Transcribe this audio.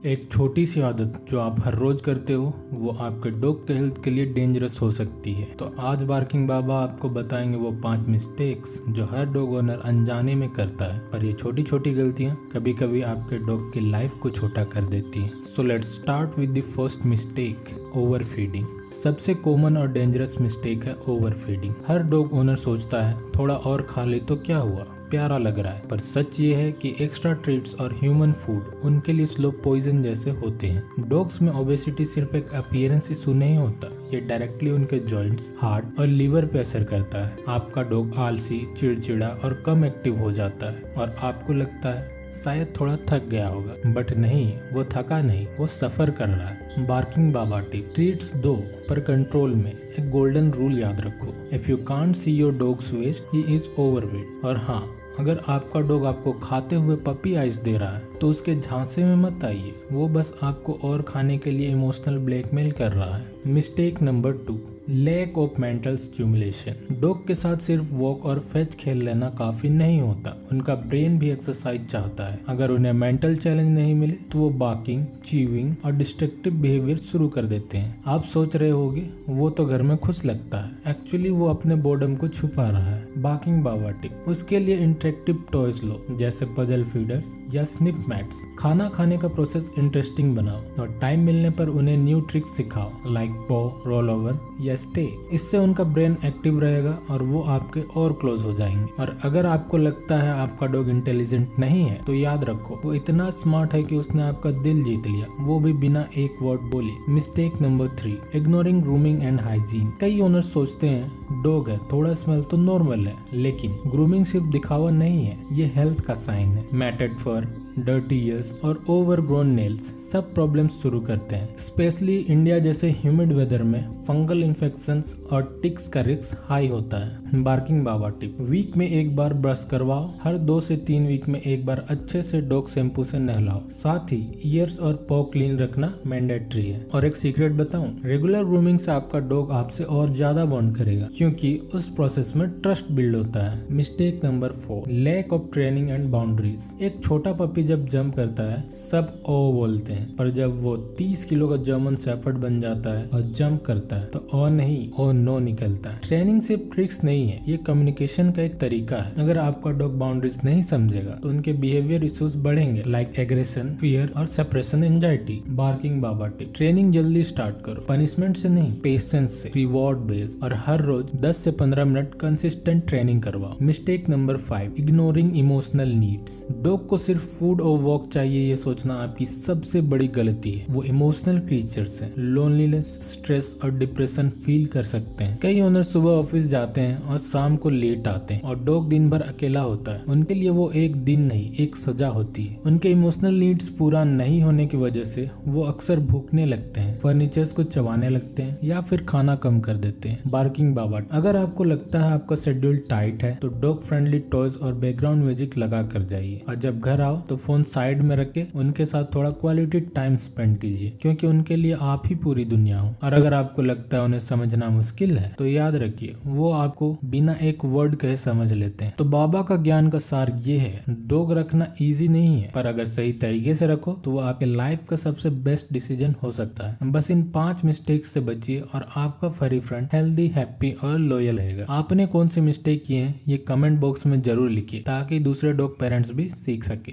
एक छोटी सी आदत जो आप हर रोज करते हो वो आपके डॉग के हेल्थ के लिए डेंजरस हो सकती है। तो आज बार्किंग बाबा आपको बताएंगे वो 5 मिस्टेक्स जो हर डॉग ओनर अनजाने में करता है, पर ये छोटी छोटी गलतियां कभी कभी आपके डॉग की लाइफ को छोटा कर देती हैं। So let's start with the first mistake, over feeding. सबसे कॉमन और डेंजरस मिस्टेक है ओवर फीडिंग। हर डॉग ओनर सोचता है थोड़ा और खा ले तो क्या हुआ, प्यारा लग रहा है, पर सच ये है कि एक्स्ट्रा ट्रीट्स और ह्यूमन फूड उनके लिए स्लो पॉइजन जैसे होते हैं। डॉग्स में ओबेसिटी सिर्फ एक अपीयरेंस इशू नहीं होता, ये डायरेक्टली उनके जॉइंट्स, हार्ट और लीवर पे असर करता है। आपका डॉग आलसी, चिड़चिड़ा और कम एक्टिव हो जाता है और आपको लगता है शायद थोड़ा थक गया होगा, बट नहीं, वो थका नहीं, वो सफर कर रहा है। बार्किंग बाबा टिप, ट्रीट्स दो पर कंट्रोल में। एक गोल्डन रूल याद रखो, if you can't see your dog's waist he is overweight. और हाँ, अगर आपका डॉग आपको खाते हुए पपी आइस दे रहा है तो उसके झांसे में मत आइए, वो बस आपको और खाने के लिए इमोशनल ब्लैकमेल कर रहा है। Mistake number 2, lack of mental stimulation. Dog के साथ सिर्फ वॉक और फेच खेल लेना काफी नहीं होता, उनका ब्रेन भी एक्सरसाइज चाहता है। अगर उन्हें मेंटल चैलेंज नहीं मिले तो वो बार्किंग, चीविंग और डिस्ट्रक्टिव बिहेवियर शुरू कर देते हैं। आप सोच रहे होगे वो तो घर में खुश लगता है, एक्चुअली वो अपने बोर्डम को छुपा रहा है। बार्किंग बाबा टिप, उसके लिए इंटरेक्टिव टॉयज लो, जैसे पजल फीडर्स या स्निप मैट्स। खाना खाने का प्रोसेस इंटरेस्टिंग बनाओ और टाइम मिलने पर उन्हें न्यू ट्रिक्स सिखाओ, लाइक पॉ, रोल ओवर या स्टे। इससे उनका ब्रेन एक्टिव रहेगा और वो आपके और क्लोज हो जाएंगे। और अगर आपको लगता है आपका डॉग इंटेलिजेंट नहीं है तो याद रखो वो इतना स्मार्ट है कि उसने आपका दिल जीत लिया, वो भी बिना एक वर्ड बोले। Mistake number 3, ignoring grooming and hygiene. कई ओनर्स सोचते हैं डॉग है, थोड़ा स्मेल तो नॉर्मल है, लेकिन ग्रूमिंग सिर्फ दिखावा नहीं है, ये हेल्थ का साइन है। मैटेड फर, डर्टी ईयर्स और ओवरग्रोन नेल्स सब प्रॉब्लम्स शुरू करते हैं। स्पेशली इंडिया जैसे ह्यूमिड वेदर में फंगल इन्फेक्शंस और टिक्स का रिस्क हाई होता है। बार्किंग बाबा टिप, वीक में एक बार ब्रश करवाओ, हर 2 से 3 वीक में एक बार अच्छे से डॉग शैम्पू से नहलाओ। साथ ही ईयर्स और पॉ क्लीन रखना मैंडेटरी है। और एक सीक्रेट बताऊं, रेगुलर ग्रूमिंग से आपका डॉग आपसे और ज्यादा बॉन्ड करेगा, क्योंकि उस प्रोसेस में ट्रस्ट बिल्ड होता है। Mistake number 4, lack of training and boundaries. एक छोटा पपी जब जंप करता है सब ओ बोलते हैं, पर जब वो 30 किलो का जर्मन शेफर्ड बन जाता है और जंप करता है तो ओ नहीं, ओ नो निकलता है। ट्रेनिंग सिर्फ ट्रिक्स नहीं है, ये कम्युनिकेशन का एक तरीका है। अगर आपका डॉग बाउंड्रीज नहीं समझेगा तो उनके बिहेवियर इश्यूज बढ़ेंगे, लाइक एग्रेशन, फियर और सेपरेशन एंजाइटी। बार्किंग बाबा टिप, ट्रेनिंग जल्दी स्टार्ट करो, पनिशमेंट से नहीं, पेशेंस से, रिवॉर्ड बेस्ड, और हर रोज 10 से 15 मिनट कंसिस्टेंट ट्रेनिंग करवाओ। Mistake number 5, ignoring emotional needs. Dog को सिर्फ फूड और वॉक चाहिए ये सोचना आपकी सबसे बड़ी गलती है। वो इमोशनल क्रीचर्स हैं, लोनलीनेस, स्ट्रेस और डिप्रेशन फील कर सकते हैं। कई ओनर सुबह ऑफिस जाते हैं और शाम को लेट आते हैं और डॉग दिन भर अकेला होता है। उनके लिए वो एक दिन नहीं, एक सजा होती है। उनके इमोशनल नीड्स पूरा नहीं होने की वजह से वो अक्सर भूखने लगते हैं, फर्नीचर्स को चबाने लगते हैं या फिर खाना कम कर देते हैं। बार्किंग बाबा, अगर आपको लगता है आपका शेड्यूल टाइट है तो डॉग फ्रेंडली टॉयज और बैकग्राउंड म्यूजिक लगा कर जाइए, और जब घर आओ तो फोन साइड में रख के उनके साथ थोड़ा क्वालिटी टाइम स्पेंड कीजिए, क्योंकि उनके लिए आप ही पूरी दुनिया हो। और अगर आपको लगता है उन्हें समझना मुश्किल है तो याद रखिए वो आपको बिना एक वर्ड कहे समझ लेते हैं। तो बाबा का ज्ञान का सार ये है, डॉग रखना इजी नहीं है, पर अगर सही तरीके से रखो तो वो आपके लाइफ का सबसे बेस्ट डिसीजन हो सकता है। बस इन 5 मिस्टेक्स से बचिए और आपका फरी फ्रेंड हेल्दी, हैप्पी और लॉयल रहेगा। आपने कौन सी मिस्टेक किए हैं ये कमेंट बॉक्स में जरूर लिखिए, ताकि दूसरे डॉग पेरेंट्स भी सीख सके।